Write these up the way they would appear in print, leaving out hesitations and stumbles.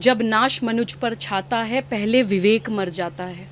जब नाश मनुज पर छाता है पहले विवेक मर जाता है।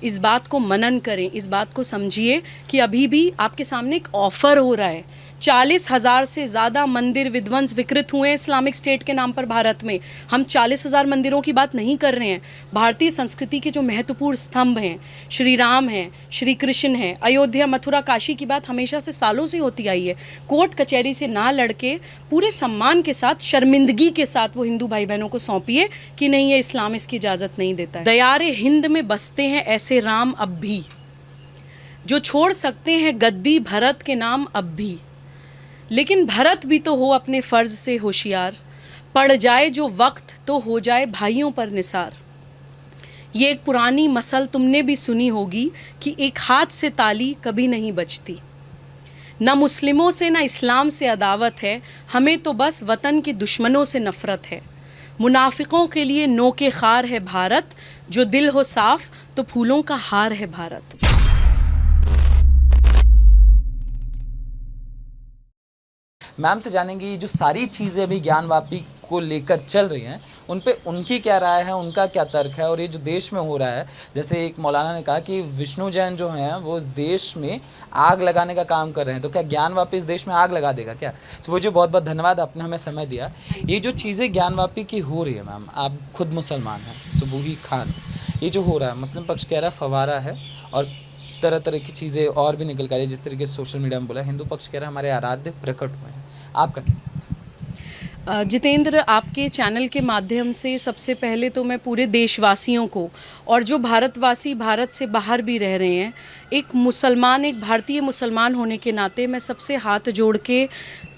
इस बात को मनन करें, इस बात को समझिए कि अभी भी आपके सामने एक ऑफ़र हो रहा है। 40,000 से ज़्यादा मंदिर विध्वंस विकृत हुए हैं इस्लामिक स्टेट के नाम पर भारत में। हम 40,000 मंदिरों की बात नहीं कर रहे हैं। भारतीय संस्कृति के जो महत्वपूर्ण स्तंभ हैं, श्री राम हैं, श्री कृष्ण हैं, अयोध्या, मथुरा, काशी की बात हमेशा से, सालों से होती आई है। कोर्ट कचहरी से ना लड़के पूरे सम्मान के साथ, शर्मिंदगी के साथ वो हिंदू भाई बहनों को सौंपिए कि नहीं, ये इस्लाम इसकी इजाज़त नहीं देता है। दयारे हिंद में बसते हैं ऐसे राम अब भी, जो छोड़ सकते हैं गद्दी भरत के नाम अब भी। लेकिन भरत भी तो हो अपने फ़र्ज़ से होशियार, पड़ जाए जो वक्त तो हो जाए भाइयों पर निसार। ये एक पुरानी मसल तुमने भी सुनी होगी कि एक हाथ से ताली कभी नहीं बजती। न मुस्लिमों से न इस्लाम से अदावत है, हमें तो बस वतन के दुश्मनों से नफ़रत है। मुनाफिकों के लिए नोके खार है भारत, जो दिल हो साफ़ तो फूलों का हार है भारत। मैम से जानेंगे जो सारी चीज़ें अभी ज्ञानवापी को लेकर चल रही हैं, उन पे उनकी क्या राय है, उनका क्या तर्क है, और ये जो देश में हो रहा है, जैसे एक मौलाना ने कहा कि विष्णु जैन जो हैं वो इस देश में आग लगाने का काम कर रहे हैं, तो क्या ज्ञानवापी इस देश में आग लगा देगा क्या? तो वो जो बहुत बहुत धन्यवाद, आपने हमें समय दिया। ये जो चीज़ें ज्ञानवापी की हो रही है मैम, आप खुद मुसलमान हैं, सुबूही खान, ये जो हो रहा है, मुस्लिम पक्ष कह रहा है फवारा है और तरह तरह की चीज़ें और भी निकल कर रही है, जिस तरीके से सोशल मीडिया में बोला, हिंदू पक्ष कह रहा है हमारे आराध्य प्रकट हुए हैं। आपका क्या? जितेंद्र, आपके चैनल के माध्यम से सबसे पहले तो मैं पूरे देशवासियों को और जो भारतवासी भारत से बाहर भी रह रहे हैं, एक मुसलमान, एक भारतीय मुसलमान होने के नाते मैं सबसे हाथ जोड़ के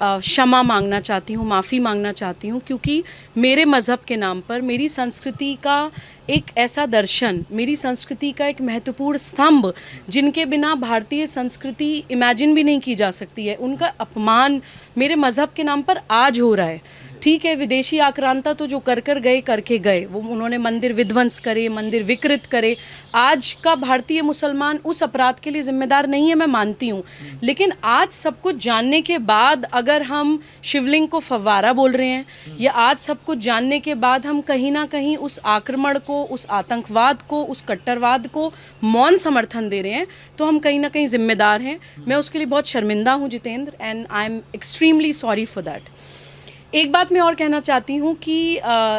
क्षमा मांगना चाहती हूँ, माफ़ी मांगना चाहती हूँ, क्योंकि मेरे मज़हब के नाम पर, मेरी संस्कृति का एक ऐसा दर्शन, मेरी संस्कृति का एक महत्वपूर्ण स्तंभ, जिनके बिना भारतीय संस्कृति इमेजिन भी नहीं की जा सकती है, उनका अपमान मेरे मज़हब के नाम पर आज हो रहा है। ठीक है, विदेशी आक्रांता तो जो कर गए करके गए, वो उन्होंने मंदिर विध्वंस करे, मंदिर विकृत करे। आज का भारतीय मुसलमान उस अपराध के लिए जिम्मेदार नहीं है, मैं मानती हूँ। लेकिन आज सब कुछ जानने के बाद अगर हम शिवलिंग को फव्वारा बोल रहे हैं, या आज सब कुछ जानने के बाद हम कहीं ना कहीं उस आक्रमण को, उस आतंकवाद को, उस कट्टरवाद को मौन समर्थन दे रहे हैं, तो हम कहीं ना कहीं जिम्मेदार हैं। मैं उसके लिए बहुत शर्मिंदा हूँ Jitendra, and I am extremely sorry for that. एक बात मैं और कहना चाहती हूँ कि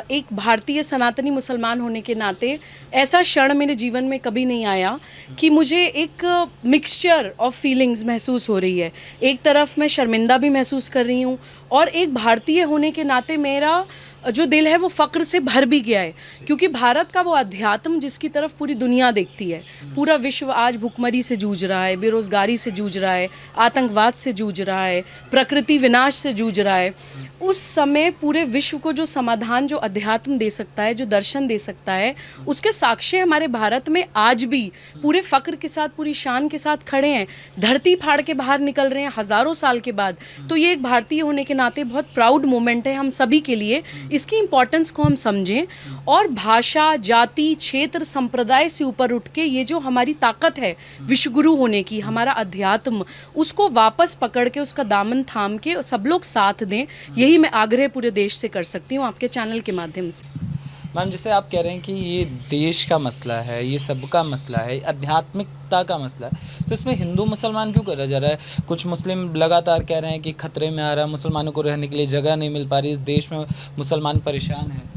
एक भारतीय सनातनी मुसलमान होने के नाते ऐसा क्षण मेरे जीवन में कभी नहीं आया कि मुझे एक मिक्सचर ऑफ फीलिंग्स महसूस हो रही है। एक तरफ मैं शर्मिंदा भी महसूस कर रही हूँ, और एक भारतीय होने के नाते मेरा जो दिल है वो फ़क्र से भर भी गया है, क्योंकि भारत का वो अध्यात्म जिसकी तरफ पूरी दुनिया देखती है, पूरा विश्व आज भुखमरी से जूझ रहा है, बेरोज़गारी से जूझ रहा है, आतंकवाद से जूझ रहा है, प्रकृति विनाश से जूझ रहा है, उस समय पूरे विश्व को जो समाधान, जो अध्यात्म दे सकता है, जो दर्शन दे सकता है, उसके साक्ष्य हमारे भारत में आज भी पूरे फ़क्र के साथ, पूरी शान के साथ खड़े हैं, धरती फाड़ के बाहर निकल रहे हैं हज़ारों साल के बाद। तो ये एक भारतीय होने के नाते बहुत प्राउड मोमेंट है हम सभी के लिए। इसकी इम्पोर्टेंस को हम समझें, और भाषा, जाति, क्षेत्र, संप्रदाय से ऊपर उठ के ये जो हमारी ताकत है विश्वगुरु होने की, हमारा अध्यात्म, उसको वापस पकड़ के, उसका दामन थाम के सब लोग साथ दें। यही मैं आग्रह पूरे देश से कर सकती हूँ आपके चैनल के माध्यम से। मैम, जैसे आप कह रहे हैं कि ये देश का मसला है, ये सबका मसला है, आध्यात्मिकता का मसला है, तो इसमें हिंदू मुसलमान क्यों करा जा रहा है? कुछ मुस्लिम लगातार कह रहे हैं कि खतरे में आ रहा है, मुसलमानों को रहने के लिए जगह नहीं मिल पा रही, इस देश में मुसलमान परेशान हैं।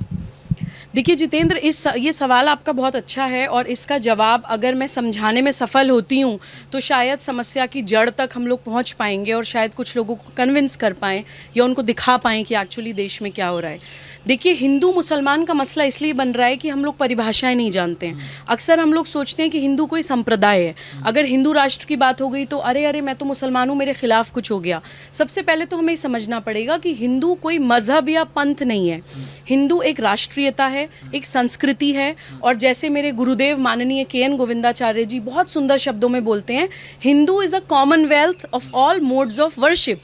देखिए जितेंद्र, ये सवाल आपका बहुत अच्छा है, और इसका जवाब अगर मैं समझाने में सफल होती हूँ तो शायद समस्या की जड़ तक हम लोग पहुँच पाएंगे, और शायद कुछ लोगों को कन्विंस कर पाएँ या उनको दिखा पाएँ कि एक्चुअली देश में क्या हो रहा है। देखिए, हिंदू मुसलमान का मसला इसलिए बन रहा है कि हम लोग परिभाषाएं नहीं जानते हैं। अक्सर हम लोग सोचते हैं कि हिंदू कोई संप्रदाय है। अगर हिंदू राष्ट्र की बात हो गई तो अरे मैं तो मुसलमान हूँ, मेरे खिलाफ कुछ हो गया। सबसे पहले तो हमें समझना पड़ेगा कि हिंदू कोई मज़हब या पंथ नहीं है। हिंदू एक राष्ट्रीयता है, एक संस्कृति है, और जैसे मेरे गुरुदेव माननीय के.एन. गोविंदाचार्य जी बहुत सुंदर शब्दों में बोलते हैं, Hindu is a Commonwealth of all modes of worship.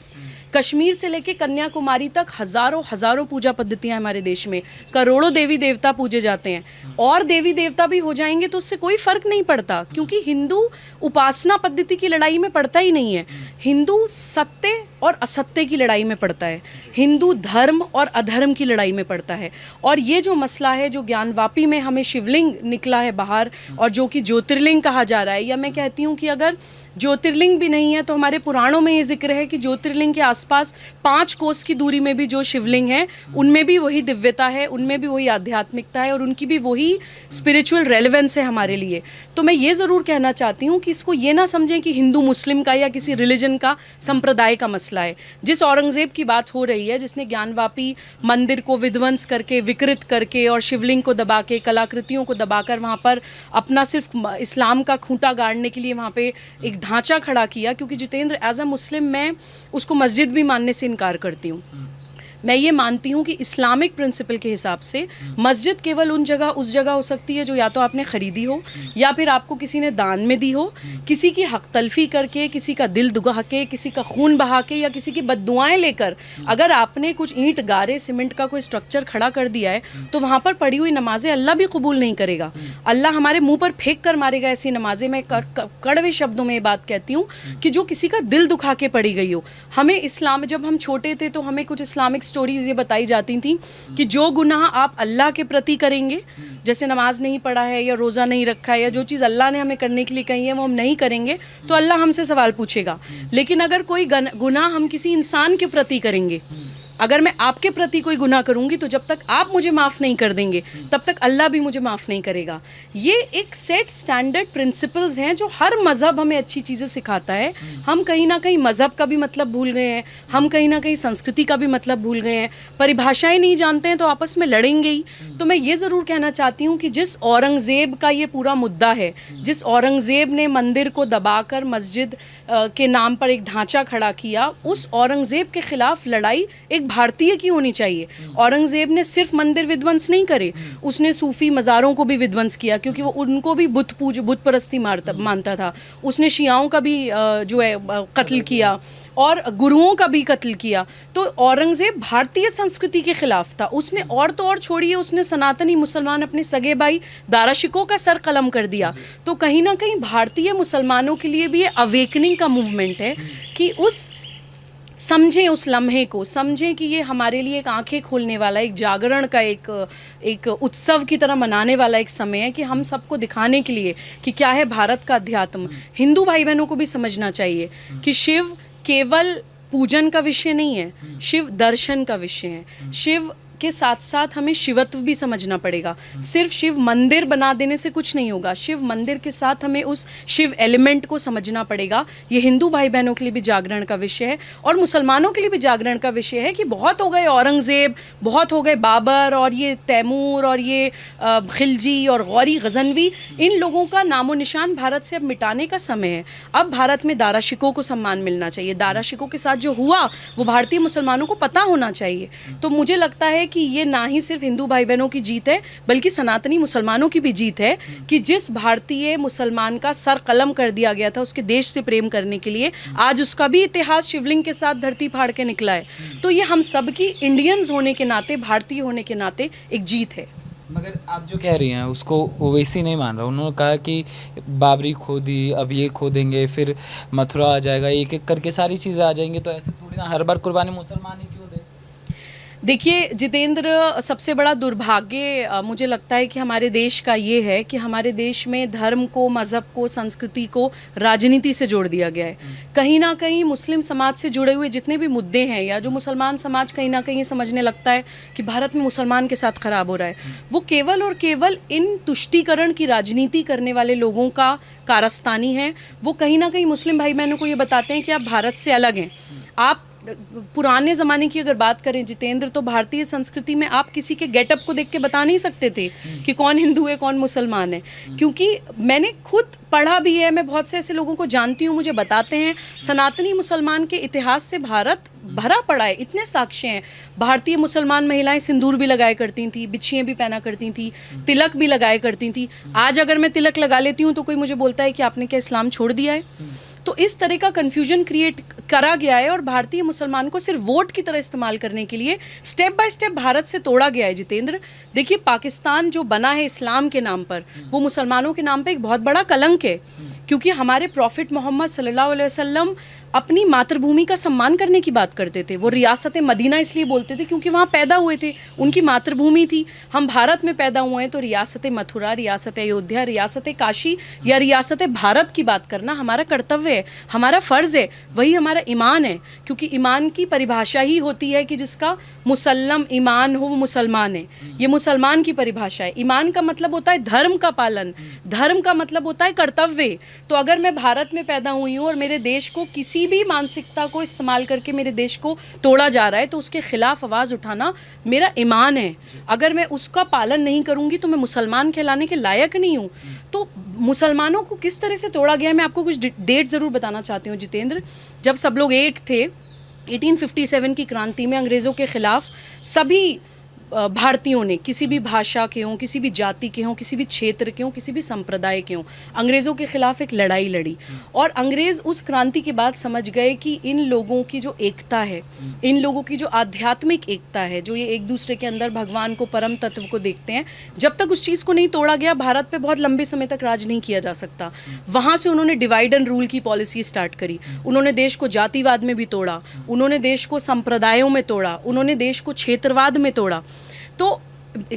Kashmir से लेके कन्याकुमारी तक हज़ारों पूजा पद्धतियाँ हमारे देश में, करोड़ों देवी देवता पूजे जाते हैं, और देवी देवता भी हो जाएंगे तो उससे कोई फ़र्क नहीं पड़ता, क्योंकि हिंदू उपासना पद्धति की लड़ाई में पड़ता ही नहीं है। हिंदू सत्य, और असत्य की लड़ाई में पड़ता है, हिंदू धर्म और अधर्म की लड़ाई में पड़ता है। और ये जो मसला है, जो ज्ञानवापी में हमें शिवलिंग निकला है बाहर और जो कि ज्योतिर्लिंग कहा जा रहा है, या मैं कहती हूँ कि अगर ज्योतिर्लिंग भी नहीं है तो हमारे पुराणों में ये जिक्र है कि ज्योतिर्लिंग के आसपास 5 कोस की दूरी में भी जो शिवलिंग है उनमें भी वही दिव्यता है, उनमें भी वही आध्यात्मिकता है और उनकी भी वही स्पिरिचुअल रेलेवेंस है हमारे लिए। तो मैं ये ज़रूर कहना चाहती हूँ कि इसको ये ना समझें कि हिंदू मुस्लिम का या किसी रिलीजन का, संप्रदाय का मसला है। जिस औरंगज़ेब की बात हो रही है, जिसने ज्ञानवापी मंदिर को विध्वंस करके, विकृत करके और शिवलिंग को दबा के, कलाकृतियों को दबाकर वहाँ पर अपना सिर्फ इस्लाम का खूंटा गाड़ने के लिए वहाँ पे एक ढांचा खड़ा किया, क्योंकि जितेंद्र एज अ मुस्लिम मैं उसको मस्जिद भी मानने से इनकार करती हूँ। मैं ये मानती हूँ कि इस्लामिक प्रिंसिपल के हिसाब से मस्जिद केवल उस जगह हो सकती है जो या तो आपने ख़रीदी हो या फिर आपको किसी ने दान में दी हो, किसी की हक तलफी करके, किसी का दिल दुगा के, किसी का खून बहा के या किसी की बद्दुआएं लेकर अगर आपने कुछ ईंट गारे सीमेंट का कोई स्ट्रक्चर खड़ा कर दिया है तो वहाँ पर पड़ी हुई नमाजें अल्लाह भी कबूल नहीं करेगा। अल्लाह हमारे मुँह पर फेंक कर मारेगा ऐसी नमाजें। मैं कड़वे शब्दों में ये बात कहती हूँ कि जो किसी का दिल दुखा के पड़ी गई हो। हमें इस्लाम, जब हम छोटे थे तो हमें कुछ इस्लामिक स्टोरीज ये बताई जाती थी कि जो गुनाह आप अल्लाह के प्रति करेंगे, जैसे नमाज नहीं पढ़ा है या रोज़ा नहीं रखा है या जो चीज़ अल्लाह ने हमें करने के लिए कही है वो हम नहीं करेंगे तो अल्लाह हमसे सवाल पूछेगा। लेकिन अगर कोई गुनाह हम किसी इंसान के प्रति करेंगे, अगर मैं आपके प्रति कोई गुनाह करूंगी तो जब तक आप मुझे माफ़ नहीं कर देंगे तब तक अल्लाह भी मुझे माफ़ नहीं करेगा। ये एक सेट स्टैंडर्ड प्रिंसिपल्स हैं जो हर मज़हब हमें अच्छी चीज़ें सिखाता है। हम कहीं ना कहीं मज़हब का भी मतलब भूल गए हैं, हम कहीं ना कहीं संस्कृति का भी मतलब भूल गए हैं, परिभाषाएं नहीं जानते हैं तो आपस में लड़ेंगे ही। तो मैं ये ज़रूर कहना चाहती हूँ कि जिस औरंगज़ेब का ये पूरा मुद्दा है, जिस औरंगज़ेब ने मंदिर को दबाकर मस्जिद के नाम पर एक ढांचा खड़ा किया, उस औरंगज़ेब के ख़िलाफ़ लड़ाई एक भारतीय की होनी चाहिए। औरंगज़ेब ने सिर्फ मंदिर विध्वंस नहीं करे, उसने सूफी मज़ारों को भी विध्वंस किया क्योंकि वो उनको भी बुत परस्ती मानता था। उसने शियाओं का भी जो है कत्ल किया और गुरुओं का भी कत्ल किया। तो औरंगज़ेब भारतीय संस्कृति के ख़िलाफ़ था। उसने और तो और छोड़िए, उसने सनातनी मुसलमान अपने सगे भाई दारा शिकोह का सर कलम कर दिया। तो कहीं ना कहीं भारतीय मुसलमानों के लिए भी ये अवेकनिंग का मूवमेंट है कि समझें, उस लम्हे को समझें कि ये हमारे लिए एक आंखें खोलने वाला, एक जागरण का, एक उत्सव की तरह मनाने वाला एक समय है कि हम सबको दिखाने के लिए कि क्या है भारत का अध्यात्म। हिंदू भाई बहनों को भी समझना चाहिए कि शिव केवल पूजन का विषय नहीं है, शिव दर्शन का विषय है। शिव के साथ साथ हमें शिवत्व भी समझना पड़ेगा। सिर्फ शिव मंदिर बना देने से कुछ नहीं होगा, शिव मंदिर के साथ हमें उस शिव एलिमेंट को समझना पड़ेगा। ये हिंदू भाई बहनों के लिए भी जागरण का विषय है और मुसलमानों के लिए भी जागरण का विषय है कि बहुत हो गए औरंगज़ेब, बहुत हो गए बाबर और ये तैमूर और ये खिलजी और गौरी गजनवी, इन लोगों का नामो निशान भारत से अब मिटाने का समय है। अब भारत में दारा शिकोह को सम्मान मिलना चाहिए। दारा शिकोह के साथ जो हुआ वो भारतीय मुसलमानों को पता होना चाहिए। तो मुझे लगता है कि ये ना ही सिर्फ हिंदू भाई बहनों की जीत है बल्कि सनातनी मुसलमानों की भी जीत है कि जिस भारतीय मुसलमान का सर कलम कर दिया गया था उसके देश से प्रेम करने के लिए, आज उसका भी इतिहास शिवलिंग के साथ धरती फाड़ के निकला है। तो ये हम सब की इंडियंस होने के नाते, भारतीय होने के नाते एक जीत है। मगर आप जो कह रही हैं उसको ओवैसी नहीं मान रहा। उन्होंने कहा कि बाबरी खो दी, अब ये खो देंगे, फिर मथुरा आ जाएगा, एक एक करके सारी चीज़ें आ जाएंगी। तो ऐसे थोड़ी ना हर बार कुर्बानी मुसलमान ही क्यों दे। देखिए जितेंद्र, सबसे बड़ा दुर्भाग्य मुझे लगता है कि हमारे देश का ये है कि हमारे देश में धर्म को, मज़हब को, संस्कृति को राजनीति से जोड़ दिया गया है। कहीं ना कहीं मुस्लिम समाज से जुड़े हुए जितने भी मुद्दे हैं या जो मुसलमान समाज कहीं ना कहीं समझने लगता है कि भारत में मुसलमान के साथ ख़राब हो रहा है, वो केवल और केवल इन तुष्टीकरण की राजनीति करने वाले लोगों का कारस्तानी है। वो कहीं ना कहीं मुस्लिम भाई बहनों को ये बताते हैं कि आप भारत से अलग हैं। आप पुराने ज़माने की अगर बात करें जितेंद्र, तो भारतीय संस्कृति में आप किसी के गेटअप को देख के बता नहीं सकते थे कि कौन हिंदू है कौन मुसलमान है, क्योंकि मैंने खुद पढ़ा भी है, मैं बहुत से ऐसे लोगों को जानती हूँ, मुझे बताते हैं सनातनी मुसलमान के इतिहास से भारत भरा पड़ा है। इतने साक्ष्य हैं। भारतीय मुसलमान महिलाएं सिंदूर भी लगाया करती थी, बिच्छियाँ भी पहना करती थी, तिलक भी लगाया करती थी। आज अगर मैं तिलक लगा लेती हूँ तो कोई मुझे बोलता है कि आपने क्या इस्लाम छोड़ दिया है। तो इस तरह का कन्फ्यूजन क्रिएट करा गया है और भारतीय मुसलमान को सिर्फ वोट की तरह इस्तेमाल करने के लिए स्टेप बाय स्टेप भारत से तोड़ा गया है जितेंद्र। देखिए पाकिस्तान जो बना है इस्लाम के नाम पर, वो मुसलमानों के नाम पे एक बहुत बड़ा कलंक है, क्योंकि हमारे प्रॉफिट मोहम्मद सल्लल्लाहु अलैहि वसल्लम अपनी मातृभूमि का सम्मान करने की बात करते थे। वो रियासत मदीना इसलिए बोलते थे क्योंकि वहाँ पैदा हुए थे, उनकी मातृभूमि थी। हम भारत में पैदा हुए हैं तो रियासत मथुरा, रियासत अयोध्या, रियासत काशी या रियासत भारत की बात करना हमारा कर्तव्य है, हमारा फ़र्ज़ है, वही हमारा ईमान है। क्योंकि ईमान की परिभाषा ही होती है कि जिसका मुसल्लम ईमान हो वो मुसलमान है। ये मुसलमान की परिभाषा है। ईमान का मतलब होता है धर्म का पालन, धर्म का मतलब होता है कर्तव्य। तो अगर मैं भारत में पैदा हुई हूँ और मेरे देश को किसी भी मानसिकता को इस्तेमाल करके मेरे देश को तोड़ा जा रहा है तो उसके खिलाफ आवाज़ उठाना मेरा ईमान है। अगर मैं उसका पालन नहीं करूँगी तो मैं मुसलमान कहलाने के लायक नहीं हूँ। तो मुसलमानों को किस तरह से तोड़ा गया है, मैं आपको कुछ डेट ज़रूर बताना चाहती हूँ जितेंद्र। जब सब लोग एक थे 1857 की क्रांति में अंग्रेज़ों के ख़िलाफ़ सभी भारतीयों ने, किसी भी भाषा के हों, किसी भी जाति के हों, किसी भी क्षेत्र के हों, किसी भी संप्रदाय के हों, अंग्रेज़ों के ख़िलाफ़ एक लड़ाई लड़ी। और अंग्रेज़ उस क्रांति के बाद समझ गए कि इन लोगों की जो एकता है, इन लोगों की जो आध्यात्मिक एकता है, जो ये एक दूसरे के अंदर भगवान को, परम तत्व को देखते हैं, जब तक उस चीज़ को नहीं तोड़ा गया भारत पे बहुत लंबे समय तक राज नहीं किया जा सकता। वहाँ से उन्होंने डिवाइड एंड रूल की पॉलिसी स्टार्ट करी। उन्होंने देश को जातिवाद में भी तोड़ा, उन्होंने देश को संप्रदायों में तोड़ा, उन्होंने देश को क्षेत्रवाद में तोड़ा। तो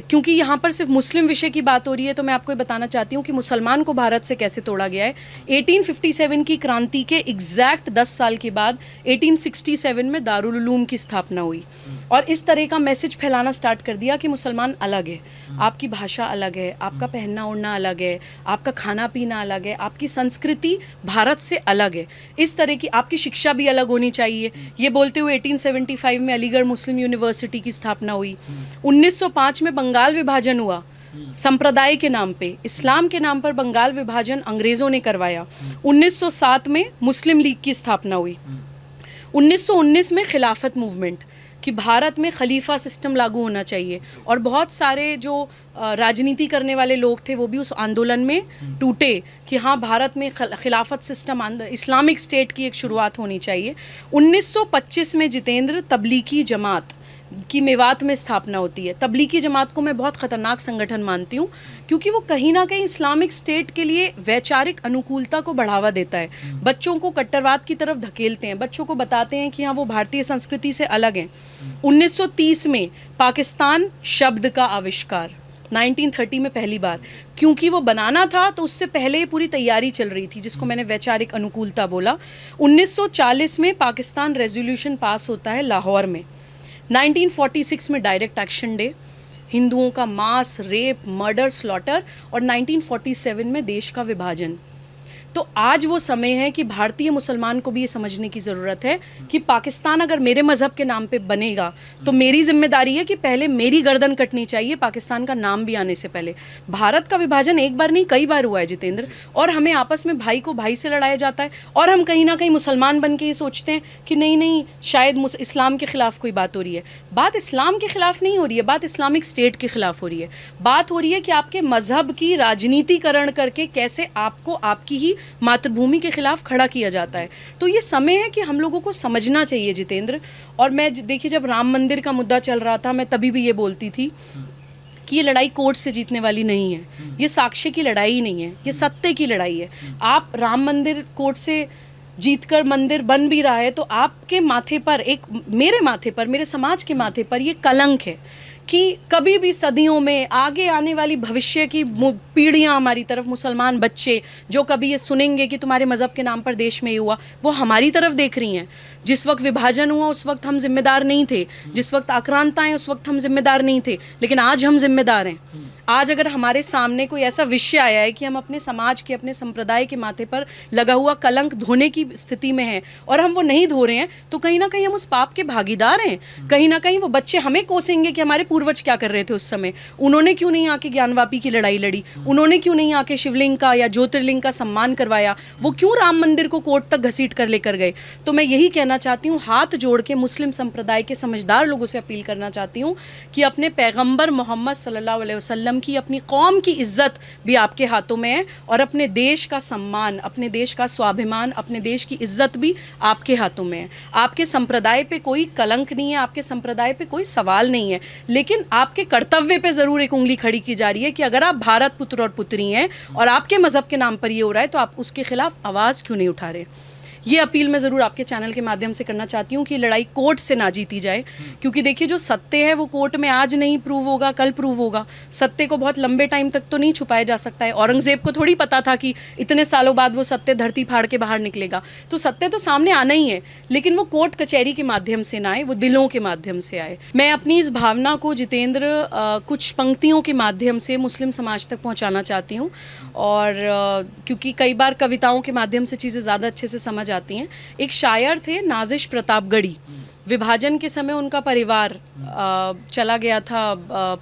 क्योंकि यहाँ पर सिर्फ मुस्लिम विषय की बात हो रही है तो मैं आपको ये बताना चाहती हूँ कि मुसलमान को भारत से कैसे तोड़ा गया है। 1857 की क्रांति के एग्जैक्ट 10 साल के बाद 1867 में दारुल उलूम की स्थापना हुई और इस तरह का मैसेज फैलाना स्टार्ट कर दिया कि मुसलमान अलग है, आपकी भाषा अलग है, आपका पहनना ओढ़ना अलग है, आपका खाना पीना अलग है, आपकी संस्कृति भारत से अलग है, इस तरह की आपकी शिक्षा भी अलग होनी चाहिए। ये बोलते हुए 1875 में अलीगढ़ मुस्लिम यूनिवर्सिटी की स्थापना हुई। 1905 में बंगाल विभाजन हुआ संप्रदाय के नाम पे, इस्लाम के नाम पर बंगाल विभाजन अंग्रेज़ों ने करवाया। 1907 में मुस्लिम लीग की स्थापना हुई। 1919 में खिलाफत मूवमेंट कि भारत में खलीफा सिस्टम लागू होना चाहिए और बहुत सारे जो राजनीति करने वाले लोग थे वो भी उस आंदोलन में टूटे कि हाँ भारत में खिलाफत सिस्टम, इस्लामिक स्टेट की एक शुरुआत होनी चाहिए। 1925 में जितेंद्र तबलीगी जमात की मेवात में स्थापना होती है। तबलीगी जमात को मैं बहुत ख़तरनाक संगठन मानती हूँ क्योंकि वो कहीं ना कहीं इस्लामिक स्टेट के लिए वैचारिक अनुकूलता को बढ़ावा देता है, बच्चों को कट्टरवाद की तरफ धकेलते हैं, बच्चों को बताते हैं कि हाँ वो भारतीय संस्कृति से अलग हैं। 1930 में पाकिस्तान शब्द का आविष्कार 1930 में पहली बार, क्योंकि वो बनाना था तो उससे पहले पूरी तैयारी चल रही थी जिसको मैंने वैचारिक अनुकूलता बोला। 1940 में पाकिस्तान रेजोल्यूशन पास होता है लाहौर में। 1946 में डायरेक्ट एक्शन डे, हिंदुओं का मास रेप, मर्डर, स्लॉटर और 1947 में देश का विभाजन। तो आज वो समय है कि भारतीय मुसलमान को भी ये समझने की ज़रूरत है कि पाकिस्तान अगर मेरे मज़हब के नाम पे बनेगा तो मेरी जिम्मेदारी है कि पहले मेरी गर्दन कटनी चाहिए, पाकिस्तान का नाम भी आने से पहले। भारत का विभाजन एक बार नहीं कई बार हुआ है जितेंद्र, और हमें आपस में भाई को भाई से लड़ाया जाता है और हम कहीं ना कहीं मुसलमान बन के ये सोचते हैं कि नहीं नहीं शायद इस्लाम के ख़िलाफ़ कोई बात हो रही है। बात इस्लाम के ख़िलाफ़ नहीं हो रही है, बात इस्लामिक स्टेट के ख़िलाफ़ हो रही है। बात हो रही है कि आपके मज़हब की राजनीतिकरण करके कैसे आपको आपकी ही मातृभूमि के खिलाफ खड़ा किया जाता है। तो ये समय है कि हम लोगों को समझना चाहिए जितेंद्र। और मैं देखिए जब राम मंदिर का मुद्दा चल रहा था मैं तभी भी ये बोलती थी कि ये लड़ाई कोर्ट से जीतने वाली नहीं है, ये साक्ष्य की लड़ाई ही नहीं है, ये सत्य की लड़ाई है। आप राम मंदिर कोर्ट से जीतकर मंदिर बन भी रहा है तो आपके माथे पर, एक मेरे माथे पर, मेरे समाज के माथे पर ये कलंक है कि कभी भी सदियों में आगे आने वाली भविष्य की पीढ़ियां हमारी तरफ, मुसलमान बच्चे जो कभी ये सुनेंगे कि तुम्हारे मज़हब के नाम पर देश में ये हुआ, वो हमारी तरफ देख रही हैं। जिस वक्त विभाजन हुआ उस वक्त हम जिम्मेदार नहीं थे, जिस वक्त आक्रांता आए उस वक्त हम जिम्मेदार नहीं थे, लेकिन आज हम जिम्मेदार हैं। आज अगर हमारे सामने कोई ऐसा विषय आया है कि हम अपने समाज के, अपने संप्रदाय के माथे पर लगा हुआ कलंक धोने की स्थिति में हैं और हम वो नहीं धो रहे हैं तो कहीं ना कहीं हम उस पाप के भागीदार हैं। कहीं ना कहीं वो बच्चे हमें कोसेंगे कि हमारे पूर्वज क्या कर रहे थे उस समय, उन्होंने क्यों नहीं आके ज्ञानवापी की लड़ाई लड़ी, उन्होंने क्यों नहीं आके शिवलिंग का या ज्योतिर्लिंग का सम्मान करवाया, वो क्यों राम मंदिर को कोर्ट तक घसीट कर लेकर गए। तो मैं यही कहना चाहती हूँ, हाथ जोड़ के मुस्लिम संप्रदाय के समझदार लोगों से अपील करना चाहती हूँ कि अपने पैगंबर मोहम्मद सल्लल्लाहु अलैहि वसल्लम की, अपनी कौम की इज्जत भी आपके हाथों में है और अपने देश का सम्मान, अपने देश का स्वाभिमान, अपने देश की इज्जत भी आपके हाथों में है। आपके संप्रदाय पे कोई कलंक नहीं है, आपके संप्रदाय पे कोई सवाल नहीं है, लेकिन आपके कर्तव्य पे ज़रूर एक उंगली खड़ी की जा रही है कि अगर आप भारत पुत्र और पुत्री हैं और आपके मज़हब के नाम पर ये हो रहा है तो आप उसके खिलाफ आवाज़ क्यों नहीं उठा रहे। ये अपील मैं ज़रूर आपके चैनल के माध्यम से करना चाहती हूँ कि लड़ाई कोर्ट से ना जीती जाए, क्योंकि देखिए जो सत्य है वो कोर्ट में आज नहीं प्रूव होगा, कल प्रूव होगा। सत्य को बहुत लंबे टाइम तक तो नहीं छुपाया जा सकता है। औरंगज़ेब को थोड़ी पता था कि इतने सालों बाद वो सत्य धरती फाड़ के बाहर निकलेगा। तो सत्य तो सामने आना ही है, लेकिन वो कोर्ट कचहरी के माध्यम से ना आए, वो दिलों के माध्यम से आए। मैं अपनी इस भावना को जितेंद्र कुछ पंक्तियों के माध्यम से मुस्लिम समाज तक पहुंचाना चाहती हूं, और क्योंकि कई बार कविताओं के माध्यम से चीज़ें ज़्यादा अच्छे से समझ आती हैं। एक शायर थे नाजिश प्रतापगढ़ी, विभाजन के समय उनका परिवार चला गया था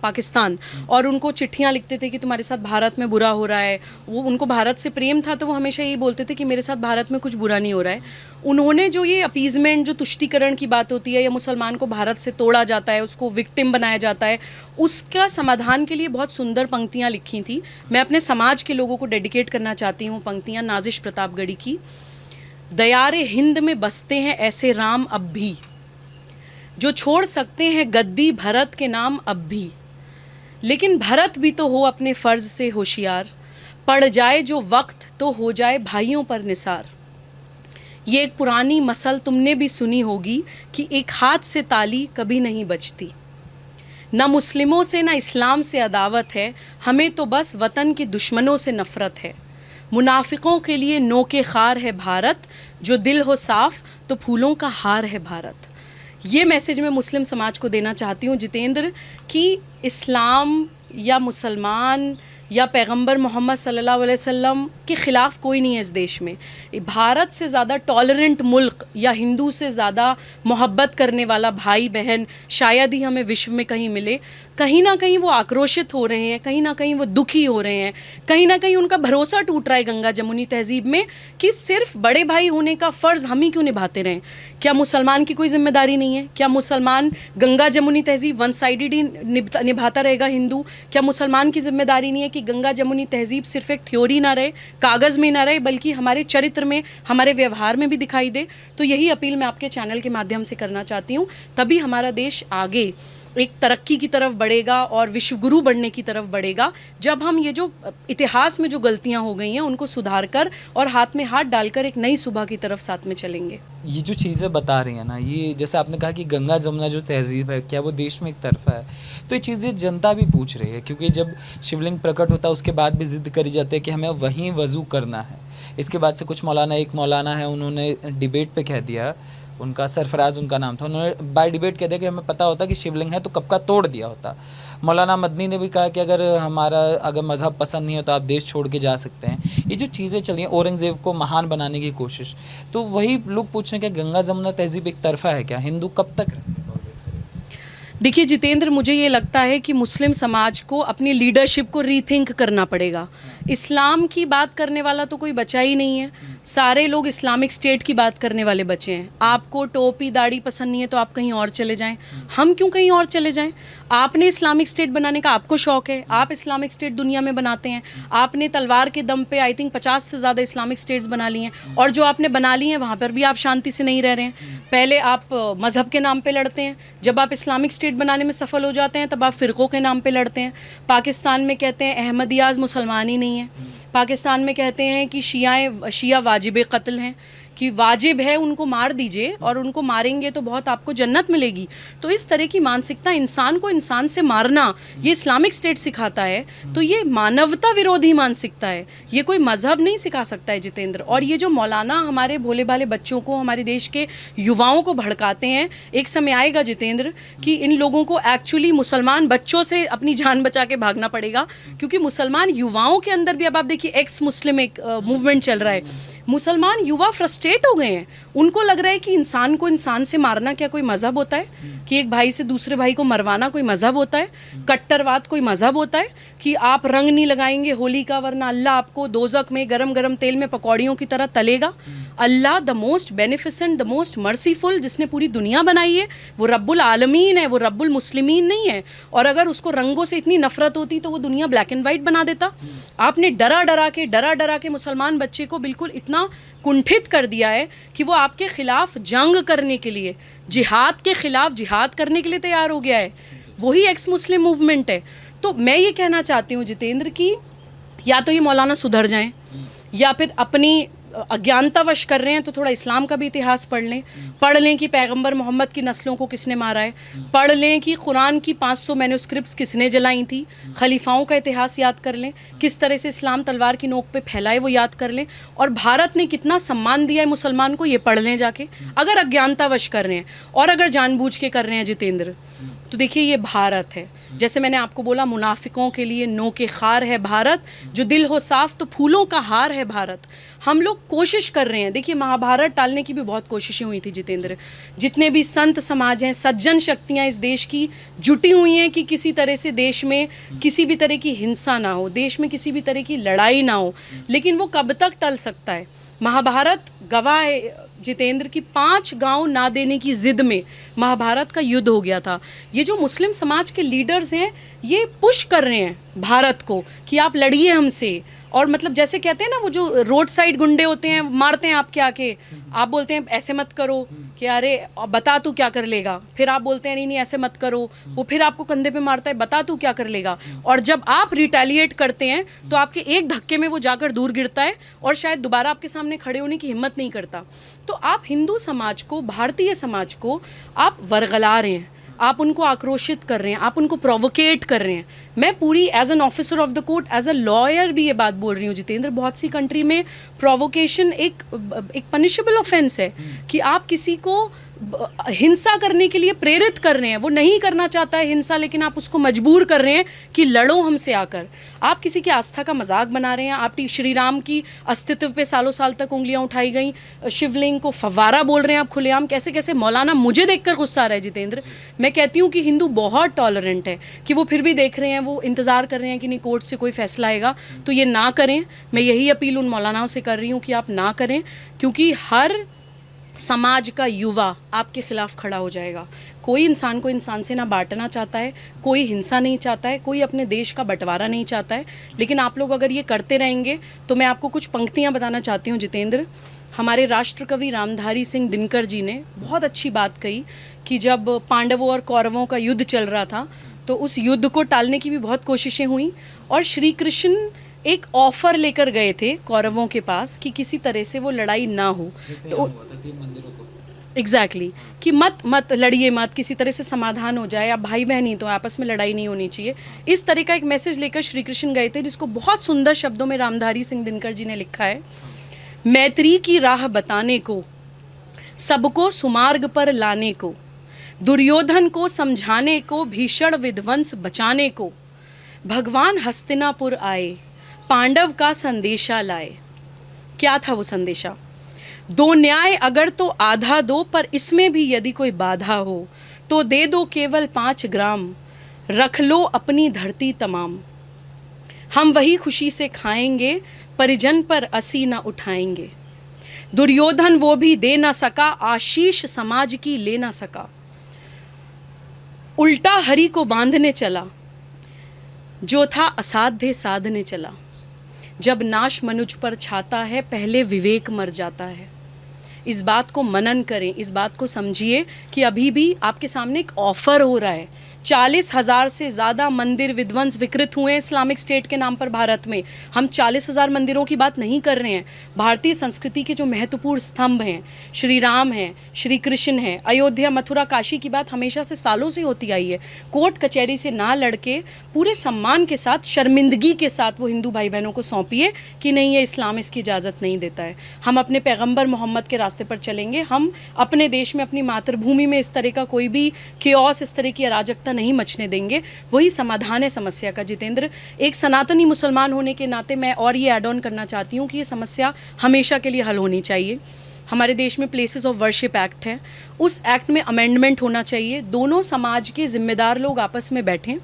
पाकिस्तान, और उनको चिट्ठियां लिखते थे कि तुम्हारे साथ भारत में बुरा हो रहा है। वो उनको भारत से प्रेम था, तो वो हमेशा यही बोलते थे कि मेरे साथ भारत में कुछ बुरा नहीं हो रहा है। उन्होंने जो ये अपीजमेंट, जो तुष्टीकरण की बात होती है, या मुसलमान को भारत से तोड़ा जाता है, उसको विक्टिम बनाया जाता है, उसका समाधान के लिए बहुत सुंदर पंक्तियाँ लिखी थी। मैं अपने समाज के लोगों को डेडिकेट करना चाहती हूँ पंक्तियाँ नाजिश प्रतापगढ़ी की। दयारे हिंद में बसते हैं ऐसे राम अब भी, जो छोड़ सकते हैं गद्दी भरत के नाम अब भी, लेकिन भरत भी तो हो अपने फ़र्ज से होशियार, पड़ जाए जो वक्त तो हो जाए भाइयों पर निसार। ये एक पुरानी मसल तुमने भी सुनी होगी कि एक हाथ से ताली कभी नहीं बजती। ना मुस्लिमों से ना इस्लाम से अदावत है, हमें तो बस वतन के दुश्मनों से नफ़रत है। मुनाफिकों के लिए नोके खार है भारत, जो दिल हो साफ़ तो फूलों का हार है भारत। ये मैसेज मैं मुस्लिम समाज को देना चाहती हूँ जितेंद्र, कि इस्लाम या मुसलमान या पैगंबर मोहम्मद सल्लल्लाहु अलैहि वसल्लम के ख़िलाफ़ कोई नहीं है इस देश में। भारत से ज़्यादा टॉलरेंट मुल्क या हिंदू से ज़्यादा मोहब्बत करने वाला भाई बहन शायद ही हमें विश्व में कहीं मिले। कहीं ना कहीं वो आक्रोशित हो रहे हैं, कहीं ना कहीं वो दुखी हो रहे हैं, कहीं ना कहीं उनका भरोसा टूट रहा है गंगा जमुनी तहज़ीब में, कि सिर्फ बड़े भाई होने का फ़र्ज़ हम ही क्यों निभाते रहें। क्या मुसलमान की कोई जिम्मेदारी नहीं है? क्या मुसलमान गंगा जमुनी तहज़ीब वन साइडेड ही निभाता रहेगा हिंदू? क्या मुसलमान की जिम्मेदारी नहीं है कि गंगा जमुनी तहज़ीब सिर्फ एक थ्योरी ना रहे, कागज़ में ना रहे, बल्कि हमारे चरित्र में, हमारे व्यवहार में भी दिखाई दे? तो यही अपील मैं आपके चैनल के माध्यम से करना चाहती हूँ। तभी हमारा देश आगे एक तरक्की की तरफ बढ़ेगा और विश्वगुरु बनने की तरफ बढ़ेगा, जब हम ये जो इतिहास में जो गलतियां हो गई हैं उनको सुधार कर और हाथ में हाथ डालकर एक नई सुबह की तरफ साथ में चलेंगे। ये जो चीज़ें बता रही हैं ना, ये जैसे आपने कहा कि गंगा जमुना जो तहज़ीब है, क्या वो देश में एक तरफा है? तो ये चीज़ें जनता भी पूछ रही है, क्योंकि जब शिवलिंग प्रकट होता है उसके बाद भी ज़िद करी जाती है कि हमें वहीं वज़ू करना है। इसके बाद से कुछ मौलाना, एक मौलाना है, उन्होंने डिबेट पे कह दिया, उनका सरफराज उनका नाम था, उन्होंने बाय डिबेट कह दिया कि हमें पता होता कि शिवलिंग है तो कब का तोड़ दिया होता। मौलाना मदनी ने भी कहा कि अगर मज़हब पसंद नहीं हो तो आप देश छोड़ के जा सकते हैं। ये जो चीज़ें चली हैं, औरंगज़ेब को महान बनाने की कोशिश, तो वही लोग पूछ रहे हैं कि गंगा जमुना तहज़ीब एक तरफा है क्या? हिंदू कब तक रहेंगे? देखिए जितेंद्र, मुझे ये लगता है कि मुस्लिम समाज को अपनी लीडरशिप को रीथिंक करना पड़ेगा। इस्लाम की बात करने वाला तो कोई बचा ही नहीं है, सारे लोग इस्लामिक स्टेट की बात करने वाले बचे हैं। आपको टोपी दाढ़ी पसंद नहीं है तो आप कहीं और चले जाएं, हम क्यों कहीं और चले जाएं? आपने इस्लामिक स्टेट बनाने का आपको शौक़ है, आप इस्लामिक स्टेट दुनिया में बनाते हैं। आपने तलवार के दम पे आई थिंक 50 से ज़्यादा इस्लामिक स्टेट्स बना ली हैं, और जो आपने बना ली हैं वहाँ पर भी आप शांति से नहीं रह रहे हैं। पहले आप मज़हब के नाम पे लड़ते हैं, जब आप इस्लामिक स्टेट बनाने में सफल हो जाते हैं तब आप फ़िरक़ों के नाम पे लड़ते हैं। पाकिस्तान में कहते हैं अहमदियाज़ मुसलमान ही नहीं है। पाकिस्तान में कहते हैं कि शिया वाजिब कत्ल हैं, कि वाजिब है उनको मार दीजिए, और उनको मारेंगे तो बहुत आपको जन्नत मिलेगी। तो इस तरह की मानसिकता, इंसान को इंसान से मारना, ये इस्लामिक स्टेट सिखाता है। तो ये मानवता विरोधी मानसिकता है, ये कोई मज़हब नहीं सिखा सकता है जितेंद्र। और ये जो मौलाना हमारे भोले भाले बच्चों को, हमारे देश के युवाओं को भड़काते हैं, एक समय आएगा जितेंद्र कि इन लोगों को एक्चुअली मुसलमान बच्चों से अपनी जान बचा के भागना पड़ेगा, क्योंकि मुसलमान युवाओं के अंदर भी, अब आप देखिए एक्स मुस्लिम एक मूवमेंट चल रहा है। मुसलमान युवा फ्रस्ट्रेट हो गए हैं, उनको लग रहा है कि इंसान को इंसान से मारना क्या कोई मज़हब होता है? कि एक भाई से दूसरे भाई को मरवाना कोई मज़हब होता है? कट्टरवाद कोई मज़हब होता है? कि आप रंग नहीं लगाएंगे होली का, वरना अल्लाह आपको दोज़ख में गरम गरम तेल में पकौड़ियों की तरह तलेगा। Allah the most beneficent, the most merciful, जिसने पूरी दुनिया बनाई है, वो रब्बुल आलमीन है, वो रब्बुल मुस्लिमीन नहीं है। और अगर उसको रंगों से इतनी नफरत होती तो वो दुनिया ब्लैक एंड वाइट बना देता। आपने डरा डरा के मुसलमान बच्चे को बिल्कुल इतना कुंठित कर दिया है कि वो आपके ख़िलाफ़ जंग करने के लिए, जिहाद के ख़िलाफ़ जिहाद करने के लिए तैयार हो गया है। वही एक्स मुस्लिम मूवमेंट है। तो मैं ये कहना चाहती हूँ जितेंद्र कि या तो ये मौलाना सुधर जाएं, या फिर अपनी अज्ञानतावश कर रहे हैं तो थोड़ा इस्लाम का भी इतिहास पढ़ लें कि पैगंबर मोहम्मद की नस्लों को किसने मारा है, पढ़ लें कि कुरान की 500 मैन्युस्क्रिप्ट्स किसने जलाई थी, खलीफाओं का इतिहास याद कर लें, किस तरह से इस्लाम तलवार की नोक पे फैलाए वो याद कर लें, और भारत ने कितना सम्मान दिया है मुसलमान को ये पढ़ लें जाके, अगर अज्ञानतावश कर रहे हैं। और अगर जानबूझ के कर रहे हैं जितेंद्र, तो देखिए ये भारत है, जैसे मैंने आपको बोला मुनाफिकों के लिए नो के खार है भारत, जो दिल हो साफ तो फूलों का हार है भारत। हम लोग कोशिश कर रहे हैं, देखिए महाभारत टालने की भी बहुत कोशिशें हुई थी जितेंद्र, जितने भी संत समाज हैं, सज्जन शक्तियां इस देश की जुटी हुई हैं कि किसी तरह से देश में किसी भी तरह की हिंसा ना हो, देश में किसी भी तरह की लड़ाई ना हो, लेकिन वो कब तक टल सकता है। महाभारत गवाह है जितेंद्र की 5 गांव ना देने की जिद में महाभारत का युद्ध हो गया था। ये जो मुस्लिम समाज के लीडर्स हैं ये पुश कर रहे हैं भारत को कि आप लड़िए हमसे, और मतलब जैसे कहते हैं ना वो जो रोड साइड गुंडे होते हैं मारते हैं आपके आके, आप बोलते हैं ऐसे मत करो कि अरे बता तू क्या कर लेगा, फिर आप बोलते हैं नहीं नहीं ऐसे मत करो, वो फिर आपको कंधे पे मारता है बता तू क्या कर लेगा, और जब आप रिटेलिएट करते हैं तो आपके एक धक्के में वो जाकर दूर गिरता है और शायद दोबारा आपके सामने खड़े होने की हिम्मत नहीं करता। तो आप हिंदू समाज को, भारतीय समाज को आप वरगला रहे हैं, आप उनको आक्रोशित कर रहे हैं, आप उनको प्रोवोकेट कर रहे हैं। मैं पूरी as an officer of the court, as a lawyer भी ये बात बोल रही हूँ जितेंद्र, बहुत सी कंट्री में प्रोवोकेशन एक पनिशेबल ऑफेंस है कि आप किसी को हिंसा करने के लिए प्रेरित कर रहे हैं, वो नहीं करना चाहता है हिंसा, लेकिन आप उसको मजबूर कर रहे हैं कि लड़ो हमसे आकर। आप किसी की आस्था का मजाक बना रहे हैं, आप श्री राम की अस्तित्व पे सालों साल तक उंगलियां उठाई गई, शिवलिंग को फव्वारा बोल रहे हैं आप खुलेआम, कैसे कैसे। मौलाना, मुझे देखकर गुस्सा आ रहा है जितेंद्र, मैं कहती हूँ कि हिंदू बहुत टॉलरेंट है कि वो फिर भी देख रहे हैं, वो इंतज़ार कर रहे हैं कि नहीं कोर्ट से कोई फैसला आएगा, तो ये ना करें। मैं यही अपील उन मौलानाओं से कर रही हूँ कि आप ना करें, क्योंकि हर समाज का युवा आपके खिलाफ खड़ा हो जाएगा। कोई इंसान को इंसान से ना बांटना चाहता है, कोई हिंसा नहीं चाहता है, कोई अपने देश का बंटवारा नहीं चाहता है, लेकिन आप लोग अगर ये करते रहेंगे तो मैं आपको कुछ पंक्तियाँ बताना चाहती हूँ जितेंद्र। हमारे राष्ट्र कवि रामधारी सिंह दिनकर जी ने बहुत अच्छी बात कही कि जब पांडवों और कौरवों का युद्ध चल रहा था तो उस युद्ध को टालने की भी बहुत कोशिशें हुई, और श्री कृष्ण एक ऑफर लेकर गए थे कौरवों के पास कि किसी तरह से वो लड़ाई ना हो, तो एग्जैक्टली कि मत लड़िए मत, किसी तरह से समाधान हो जाए, आप भाई बहन ही तो आपस में लड़ाई नहीं होनी चाहिए। इस तरह का एक मैसेज लेकर श्री कृष्ण गए थे, जिसको बहुत सुंदर शब्दों में रामधारी सिंह दिनकर जी ने लिखा है। मैत्री की राह बताने को, सबको सुमार्ग पर लाने को, दुर्योधन को समझाने को, भीषण विध्वंस बचाने को, भगवान हस्तिनापुर आए, पांडव का संदेशा लाए। क्या था वो संदेशा? दो न्याय अगर तो आधा दो, पर इसमें भी यदि कोई बाधा हो तो दे दो केवल 5 ग्राम, रख लो अपनी धरती तमाम। हम वही खुशी से खाएंगे, परिजन पर असी न उठाएंगे। दुर्योधन वो भी दे ना सका, आशीष समाज की ले ना सका। उल्टा हरि को बांधने चला, जो था असाध्य साधने चला। जब नाश मनुज पर छाता है, पहले विवेक मर जाता है। इस बात को मनन करें, इस बात को समझिए कि अभी भी आपके सामने एक ऑफर हो रहा है। 40,000 से ज़्यादा मंदिर विध्वंस विकृत हुए हैं इस्लामिक स्टेट के नाम पर भारत में। हम 40,000 मंदिरों की बात नहीं कर रहे हैं। भारतीय संस्कृति के जो महत्वपूर्ण स्तंभ हैं, श्री राम हैं, श्री कृष्ण हैं, अयोध्या मथुरा काशी की बात हमेशा से सालों से होती आई है। कोर्ट कचहरी से ना लड़के पूरे सम्मान के साथ, शर्मिंदगी के साथ वो हिंदू भाई बहनों को सौंपिए कि नहीं, ये इस्लाम इसकी इजाज़त नहीं देता है। हम अपने पैगम्बर मोहम्मद के रास्ते पर चलेंगे। हम अपने देश में, अपनी मातृभूमि में इस तरह का कोई भी केओस, इस तरह की अराजकता नहीं मचने देंगे। वही समाधान है समस्या का जितेंद्र। एक सनातनी मुसलमान होने के नाते मैं और ये ऐड ऑन करना चाहती हूँ कि ये समस्या हमेशा के लिए हल होनी चाहिए। हमारे देश में प्लेसेस ऑफ वर्शिप एक्ट है, उस एक्ट में अमेंडमेंट होना चाहिए। दोनों समाज के जिम्मेदार लोग आपस में बैठें।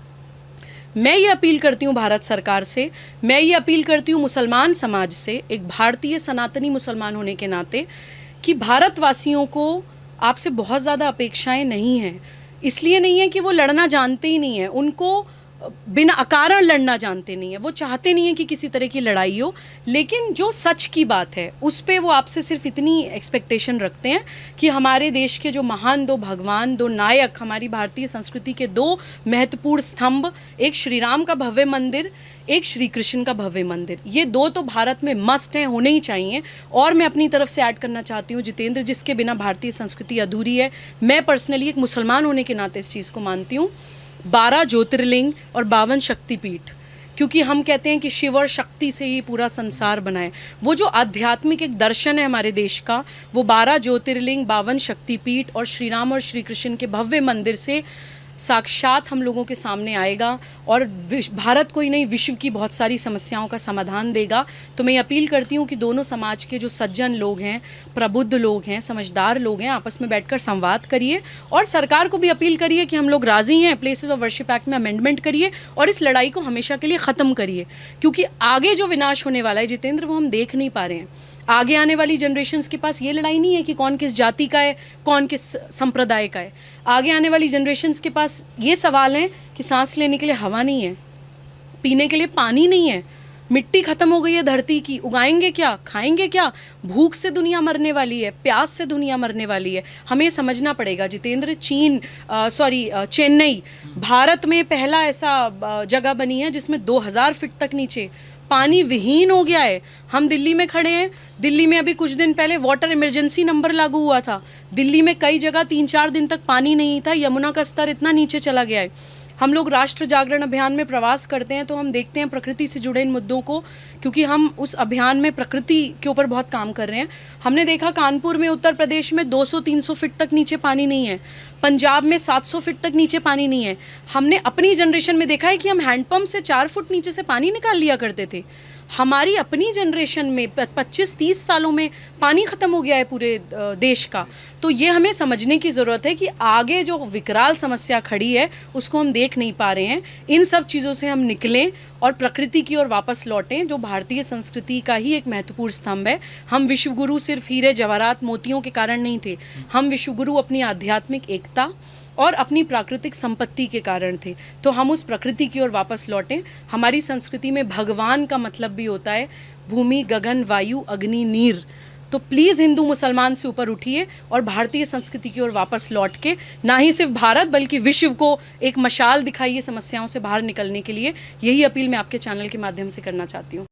मैं ये अपील करती हूँ भारत सरकार से, मैं ये अपील करती हूँ मुसलमान समाज से, एक भारतीय सनातनी मुसलमान होने के नाते, कि भारतवासियों को आपसे बहुत ज़्यादा अपेक्षाएं नहीं हैं। इसलिए नहीं है कि वो लड़ना जानते ही नहीं हैं, उनको बिना अकारण लड़ना जानते नहीं है, वो चाहते नहीं है कि किसी तरह की लड़ाई हो, लेकिन जो सच की बात है उस पे वो आपसे सिर्फ इतनी एक्सपेक्टेशन रखते हैं कि हमारे देश के जो महान दो भगवान, दो नायक, हमारी भारतीय संस्कृति के दो महत्वपूर्ण स्तंभ, एक श्री राम का भव्य मंदिर, एक श्री कृष्ण का भव्य मंदिर, ये दो तो भारत में मस्ट हैं, होने ही चाहिए। और मैं अपनी तरफ से ऐड करना चाहती हूँ जितेंद्र, जिसके बिना भारतीय संस्कृति अधूरी है। मैं पर्सनली एक मुसलमान होने के नाते इस चीज़ को मानती हूँ, 12 ज्योतिर्लिंग और 52 शक्तिपीठ, क्योंकि हम कहते हैं कि शिव और शक्ति से ही पूरा संसार बना है। वो जो आध्यात्मिक एक दर्शन है हमारे देश का, वो 12 ज्योतिर्लिंग, 52 शक्तिपीठ और श्री राम और श्री कृष्ण के भव्य मंदिर से साक्षात हम लोगों के सामने आएगा और भारत को ही नहीं, विश्व की बहुत सारी समस्याओं का समाधान देगा। तो मैं अपील करती हूँ कि दोनों समाज के जो सज्जन लोग हैं, प्रबुद्ध लोग हैं, समझदार लोग हैं, आपस में बैठकर संवाद करिए और सरकार को भी अपील करिए कि हम लोग राज़ी हैं, प्लेसेस ऑफ वर्शिप एक्ट में अमेंडमेंट करिए और इस लड़ाई को हमेशा के लिए ख़त्म करिए, क्योंकि आगे जो विनाश होने वाला है जितेंद्र, वो हम देख नहीं पा रहे हैं। आगे आने वाली जनरेशन्स के पास ये लड़ाई नहीं है कि कौन किस जाति का है, कौन किस संप्रदाय का है। आगे आने वाली जनरेशन्स के पास ये सवाल है कि सांस लेने के लिए हवा नहीं है, पीने के लिए पानी नहीं है, मिट्टी खत्म हो गई है धरती की, उगाएंगे क्या, खाएंगे क्या? भूख से दुनिया मरने वाली है, प्यास से दुनिया मरने वाली है। हमें समझना पड़ेगा जितेंद्र। चेन्नई भारत में पहला ऐसा जगह बनी है जिसमें 2000 फीट तक नीचे पानी विहीन हो गया है। हम दिल्ली में खड़े हैं, दिल्ली में अभी कुछ दिन पहले वाटर इमरजेंसी नंबर लागू हुआ था। दिल्ली में कई जगह 3-4 दिन तक पानी नहीं था, यमुना का स्तर इतना नीचे चला गया है। हम लोग राष्ट्र जागरण अभियान में प्रवास करते हैं तो हम देखते हैं प्रकृति से जुड़े इन मुद्दों को, क्योंकि हम उस अभियान में प्रकृति के ऊपर बहुत काम कर रहे हैं। हमने देखा कानपुर में, उत्तर प्रदेश में 200-300 फीट तक नीचे पानी नहीं है, पंजाब में 700 फीट तक नीचे पानी नहीं है। हमने अपनी जनरेशन में देखा है कि हम हैंडपम्प से 4 फुट नीचे से पानी निकाल लिया करते थे। हमारी अपनी जनरेशन में 25-30 सालों में पानी ख़त्म हो गया है पूरे देश का। तो ये हमें समझने की ज़रूरत है कि आगे जो विकराल समस्या खड़ी है उसको हम देख नहीं पा रहे हैं। इन सब चीज़ों से हम निकलें और प्रकृति की ओर वापस लौटें, जो भारतीय संस्कृति का ही एक महत्वपूर्ण स्तंभ है। हम विश्वगुरु सिर्फ हीरे जवाहरात मोतियों के कारण नहीं थे, हम विश्वगुरु अपनी आध्यात्मिक एकता और अपनी प्राकृतिक संपत्ति के कारण थे। तो हम उस प्रकृति की ओर वापस लौटें। हमारी संस्कृति में भगवान का मतलब भी होता है भूमि, गगन, वायु, अग्नि, नीर। तो प्लीज़ हिंदू मुसलमान से ऊपर उठिए और भारतीय संस्कृति की ओर वापस लौट के ना ही सिर्फ भारत बल्कि विश्व को एक मशाल दिखाइए समस्याओं से बाहर निकलने के लिए। यही अपील मैं आपके चैनल के माध्यम से करना चाहती हूँ।